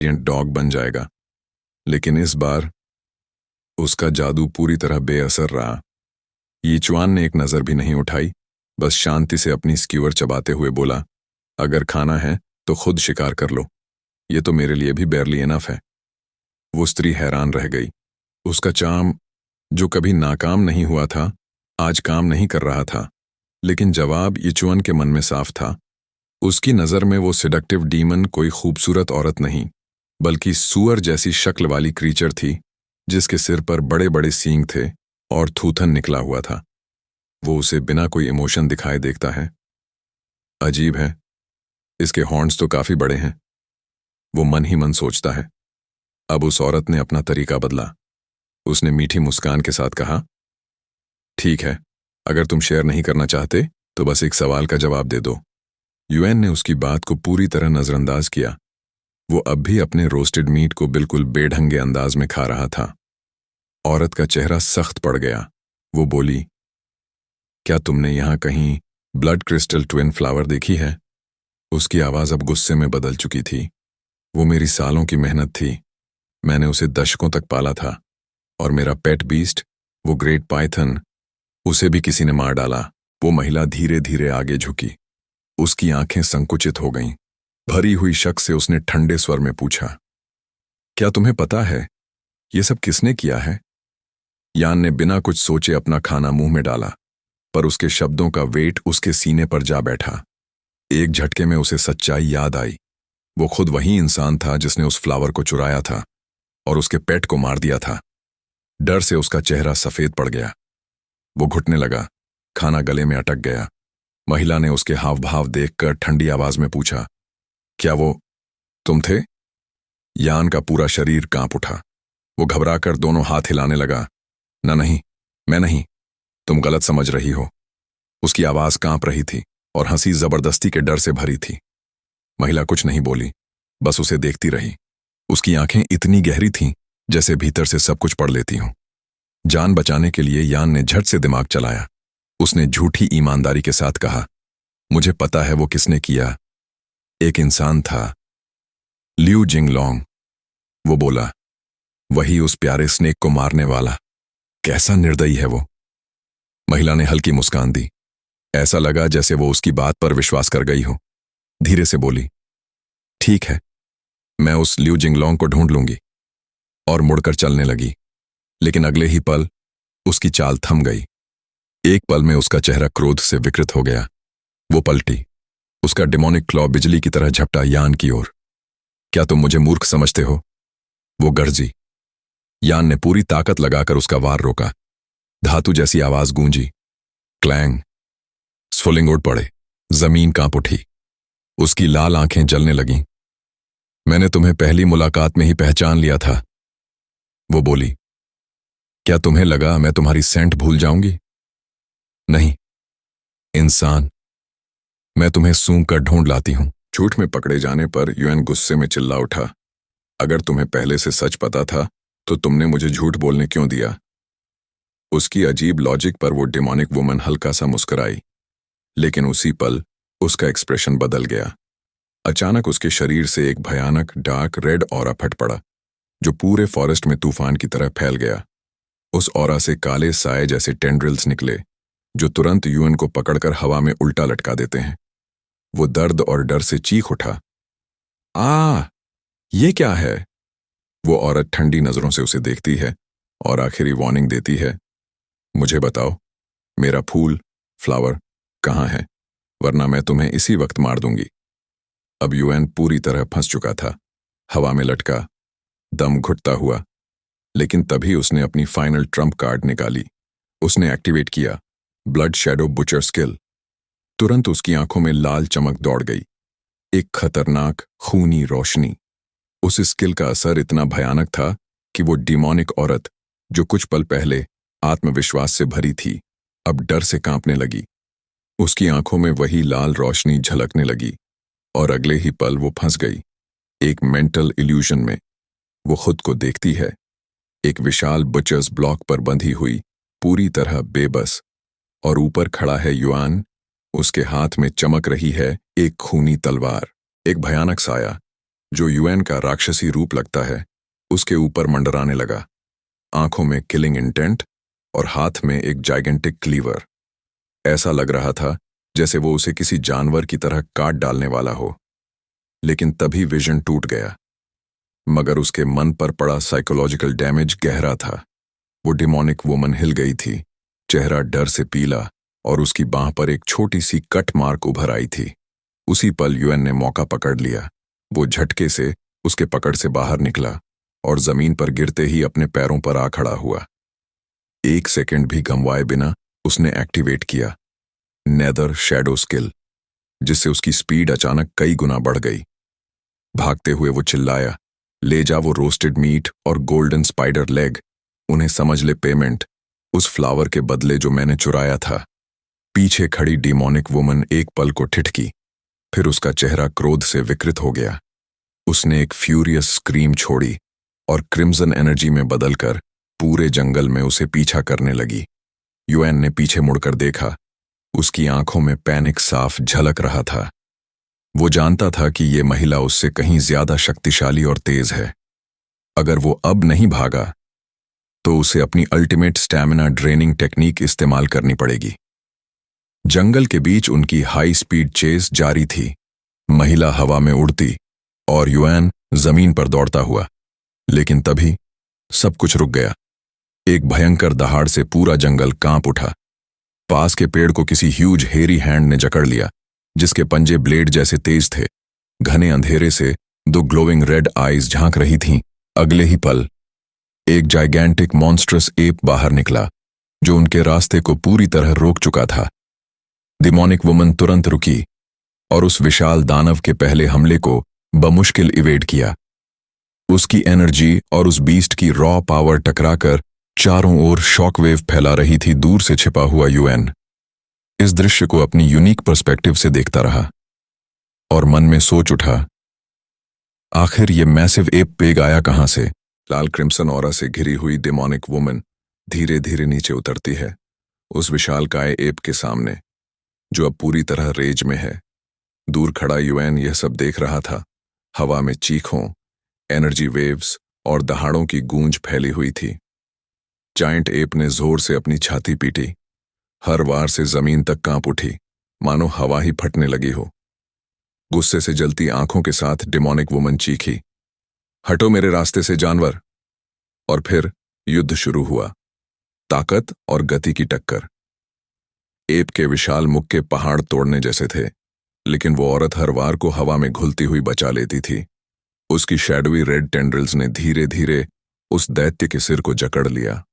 Dog बन जाएगा। लेकिन इस बार उसका जादू पूरी तरह बेअसर रहा। यीचुआन ने एक नज़र भी नहीं उठाई, बस शांति से अपनी स्क्यूअर चबाते हुए बोला, अगर खाना है तो खुद शिकार कर लो, ये तो मेरे लिए भी बेरली इनफ है। वो स्त्री हैरान रह गई। उसका चार्म, जो कभी नाकाम नहीं हुआ था, आज काम नहीं कर रहा था। लेकिन जवाब यीचुआन के मन में साफ था। उसकी नज़र में वो सिडक्टिव डीमन कोई खूबसूरत औरत नहीं, बल्कि सूअर जैसी शक्ल वाली क्रीचर थी, जिसके सिर पर बड़े बड़े सींग थे और थूथन निकला हुआ था। वो उसे बिना कोई इमोशन दिखाए देखता है। अजीब है, इसके हॉर्न्स तो काफी बड़े हैं, वो मन ही मन सोचता है। अब उस औरत ने अपना तरीका बदला। उसने मीठी मुस्कान के साथ कहा, ठीक है, अगर तुम शेयर नहीं करना चाहते तो बस एक सवाल का जवाब दे दो। यूएन ने उसकी बात को पूरी तरह नजरअंदाज किया। वो अब भी अपने रोस्टेड मीट को बिल्कुल बेढंगे अंदाज में खा रहा था। औरत का चेहरा सख्त पड़ गया। वो बोली, क्या तुमने यहां कहीं ब्लड क्रिस्टल ट्विन फ्लावर देखी है? उसकी आवाज अब गुस्से में बदल चुकी थी। वो मेरी सालों की मेहनत थी। मैंने उसे दशकों तक पाला था, और मेरा पेट बीस्ट, वो ग्रेट पाइथन, उसे भी किसी ने मार डाला। वो महिला धीरे धीरे आगे झुकी। उसकी आंखें संकुचित हो गईं। भरी हुई शक से उसने ठंडे स्वर में पूछा, क्या तुम्हें पता है ये सब किसने किया है? यान ने बिना कुछ सोचे अपना खाना मुंह में डाला, पर उसके शब्दों का वेट उसके सीने पर जा बैठा। एक झटके में उसे सच्चाई याद आई। वो खुद वही इंसान था जिसने उस फ्लावर को चुराया था और उसके पेट को मार दिया था। डर से उसका चेहरा सफेद पड़ गया। वो घुटने लगा, खाना गले में अटक गया। महिला ने उसके हाव भाव देखकर ठंडी आवाज में पूछा, क्या वो तुम थे? यान का पूरा शरीर कांप उठा। वो घबराकर दोनों हाथ हिलाने लगा। नहीं, मैं नहीं, तुम गलत समझ रही हो। उसकी आवाज कांप रही थी और हंसी जबरदस्ती के डर से भरी थी। महिला कुछ नहीं बोली, बस उसे देखती रही। उसकी आंखें इतनी गहरी थीं जैसे भीतर से सब कुछ पढ़ लेती हों। जान बचाने के लिए यान ने झट से दिमाग चलाया। उसने झूठी ईमानदारी के साथ कहा, मुझे पता है वो किसने किया। एक इंसान था, ल्यू जिंगलोंग। वो बोला, वही उस प्यारे स्नेक को मारने वाला। कैसा निर्दयी है वो। महिला ने हल्की मुस्कान दी। ऐसा लगा जैसे वो उसकी बात पर विश्वास कर गई हो। धीरे से बोली, ठीक है, मैं उस ल्यू जिंगलोंग को ढूंढ लूंगी। और मुड़कर चलने लगी। लेकिन अगले ही पल उसकी चाल थम गई। एक पल में उसका चेहरा क्रोध से विकृत हो गया। वो पलटी। उसका डिमोनिक क्लॉ बिजली की तरह झपटा यान की ओर। क्या तुम मुझे मूर्ख समझते हो? वो गर्जी। यान ने पूरी ताकत लगाकर उसका वार रोका। धातु जैसी आवाज गूंजी। क्लैंग। स्फुलिंग उड़ पड़े। जमीन कांप उठी। उसकी लाल आंखें जलने लगीं। मैंने तुम्हें पहली मुलाकात में ही पहचान लिया था, वो बोली। क्या तुम्हें लगा मैं तुम्हारी सेंट भूल जाऊंगी? नहीं, इंसान, मैं तुम्हें सूंघ कर ढूंढ लाती हूं। झूठ में पकड़े जाने पर यूएन गुस्से में चिल्ला उठा, अगर तुम्हें पहले से सच पता था तो तुमने मुझे झूठ बोलने क्यों दिया? उसकी अजीब लॉजिक पर वो डिमोनिक वुमन हल्का सा मुस्कुराई, लेकिन उसी पल उसका एक्सप्रेशन बदल गया। अचानक उसके शरीर से एक भयानक डार्क रेड ऑरा फट पड़ा, जो पूरे फॉरेस्ट में तूफान की तरह फैल गया। उस ऑरा से काले साए जैसे टेंड्रिल्स निकले, जो तुरंत यूएन को पकड़कर हवा में उल्टा लटका देते हैं। वो दर्द और डर से चीख उठा, ये क्या है? वो औरत ठंडी नजरों से उसे देखती है और आखिरी वार्निंग देती है, मुझे बताओ, मेरा फूल, फ्लावर कहाँ है, वरना मैं तुम्हें इसी वक्त मार दूंगी। अब यूएन पूरी तरह फंस चुका था, हवा में लटका, दम घुटता हुआ। लेकिन तभी उसने अपनी फाइनल ट्रम्प कार्ड निकाली। उसने एक्टिवेट किया ब्लड शैडो बुचर स्किल। तुरंत उसकी आंखों में लाल चमक दौड़ गई, एक खतरनाक खूनी रोशनी। उस स्किल का असर इतना भयानक था कि वो डिमोनिक औरत, जो कुछ पल पहले आत्मविश्वास से भरी थी, अब डर से कांपने लगी। उसकी आंखों में वही लाल रोशनी झलकने लगी और अगले ही पल वो फंस गई एक मेंटल इल्यूजन में। वो खुद को देखती है, एक विशाल बुचर्स ब्लॉक पर बंधी हुई, पूरी तरह बेबस, और ऊपर खड़ा है युआन। उसके हाथ में चमक रही है एक खूनी तलवार। एक भयानक साया जो यूएन का राक्षसी रूप लगता है, उसके ऊपर मंडराने लगा, आंखों में किलिंग इंटेंट और हाथ में एक जाइगेंटिक क्लीवर। ऐसा लग रहा था जैसे वो उसे किसी जानवर की तरह काट डालने वाला हो। लेकिन तभी विजन टूट गया, मगर उसके मन पर पड़ा साइकोलॉजिकल डैमेज गहरा था। वो डिमोनिक वुमन हिल गई थी, चेहरा डर से पीला, और उसकी बांह पर एक छोटी सी कट मार्क उभर आई थी। उसी पल यूएन ने मौका पकड़ लिया। वो झटके से उसके पकड़ से बाहर निकला और जमीन पर गिरते ही अपने पैरों पर आ खड़ा हुआ। 1 सेकंड भी गंवाए बिना उसने एक्टिवेट किया नेदर शैडो स्किल, जिससे उसकी स्पीड अचानक कई गुना बढ़ गई। भागते हुए वो चिल्लाया, ले जा वो रोस्टेड मीट और गोल्डन स्पाइडर लेग, उन्हें समझ ले पेमेंट, उस फ्लावर के बदले जो मैंने चुराया था। पीछे खड़ी डिमोनिक वुमन एक पल को ठिठकी, फिर उसका चेहरा क्रोध से विकृत हो गया। उसने एक फ्यूरियस स्क्रीम छोड़ी और क्रिम्सन एनर्जी में बदलकर पूरे जंगल में उसे पीछा करने लगी। यूएन ने पीछे मुड़कर देखा, उसकी आंखों में पैनिक साफ झलक रहा था। वो जानता था कि ये महिला उससे कहीं ज्यादा शक्तिशाली और तेज है। अगर वो अब नहीं भागा तो उसे अपनी अल्टीमेट स्टैमिना ड्रेनिंग टेक्निक इस्तेमाल करनी पड़ेगी। जंगल के बीच उनकी हाई स्पीड चेस जारी थी। महिला हवा में उड़ती और यूएन जमीन पर दौड़ता हुआ। लेकिन तभी सब कुछ रुक गया। एक भयंकर दहाड़ से पूरा जंगल कांप उठा। पास के पेड़ को किसी ह्यूज हेरी हैंड ने जकड़ लिया, जिसके पंजे ब्लेड जैसे तेज थे। घने अंधेरे से 2 ग्लोइंग रेड आईज झांक रही थीं। अगले ही पल एक जाइगेंटिक मॉन्स्ट्रस एप बाहर निकला, जो उनके रास्ते को पूरी तरह रोक चुका था। डिमोनिक वुमन तुरंत रुकी और उस विशाल दानव के पहले हमले को बमुश्किल इवेड किया। उसकी एनर्जी और उस बीस्ट की रॉ पावर टकराकर चारों ओर शॉकवेव फैला रही थी। दूर से छिपा हुआ यूएन इस दृश्य को अपनी यूनिक पर्सपेक्टिव से देखता रहा और मन में सोच उठा, आखिर ये मैसिव एप पेग आया कहां से। लाल क्रिम्सन ऑरा से घिरी हुई डिमोनिक वुमन धीरे धीरे नीचे उतरती है, उस विशालकाय एप के सामने, जो अब पूरी तरह रेज में है। दूर खड़ा यूएन यह सब देख रहा था। हवा में चीखों, एनर्जी वेव्स और दहाड़ों की गूंज फैली हुई थी। जायंट एप ने जोर से अपनी छाती पीटी। हर वार से जमीन तक कांप उठी, मानो हवा ही फटने लगी हो। गुस्से से जलती आंखों के साथ डिमोनिक वुमन चीखी, हटो मेरे रास्ते से जानवर। और फिर युद्ध शुरू हुआ। ताकत और गति की टक्कर। एप के विशाल मुख के पहाड़ तोड़ने जैसे थे, लेकिन वो औरत हर वार को हवा में घुलती हुई बचा लेती थी। उसकी शैडोवी रेड टेंड्रिल्स ने धीरे धीरे उस दैत्य के सिर को जकड़ लिया।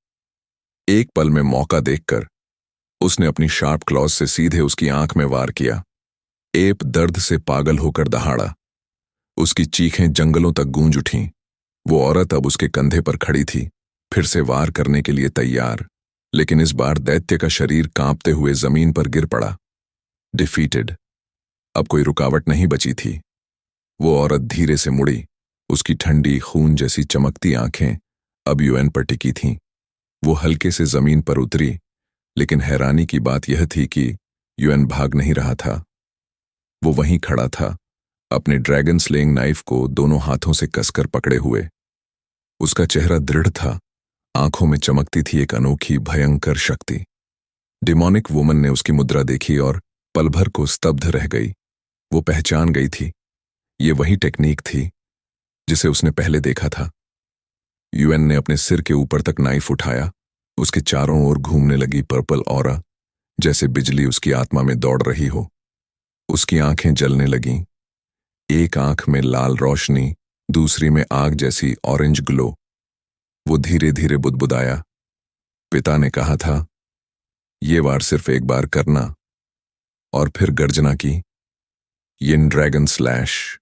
एक पल में मौका देखकर उसने अपनी शार्प क्लॉज से सीधे उसकी आंख में वार किया। एप दर्द से पागल होकर दहाड़ा। उसकी चीखें जंगलों तक गूंज उठीं। वो औरत अब उसके कंधे पर खड़ी थी, फिर से वार करने के लिए तैयार। लेकिन इस बार दैत्य का शरीर कांपते हुए जमीन पर गिर पड़ा। डिफीटेड। अब कोई रुकावट नहीं बची थी। वो औरत धीरे से मुड़ी। उसकी ठंडी खून जैसी चमकती आंखें अब यूएन पर टिकी थीं। वो हल्के से जमीन पर उतरी, लेकिन हैरानी की बात यह थी कि यूएन भाग नहीं रहा था। वो वहीं खड़ा था, अपने ड्रैगन स्लेइंग नाइफ को दोनों हाथों से कसकर पकड़े हुए। उसका चेहरा दृढ़ था, आंखों में चमकती थी एक अनोखी भयंकर शक्ति। डिमोनिक वुमन ने उसकी मुद्रा देखी और पल भर को स्तब्ध रह गई। वो पहचान गई थी, ये वही टेक्निक थी जिसे उसने पहले देखा था। यूएन ने अपने सिर के ऊपर तक नाइफ उठाया। उसके चारों ओर घूमने लगी पर्पल ऑरा, जैसे बिजली उसकी आत्मा में दौड़ रही हो। उसकी आंखें जलने लगीं। एक आंख में लाल रोशनी, दूसरी में आग जैसी ऑरेंज ग्लो। वो धीरे धीरे बुदबुदाया, पिता ने कहा था, ये वार सिर्फ एक बार करना। और फिर गर्जना की, यिन ड्रैगन स्लैश।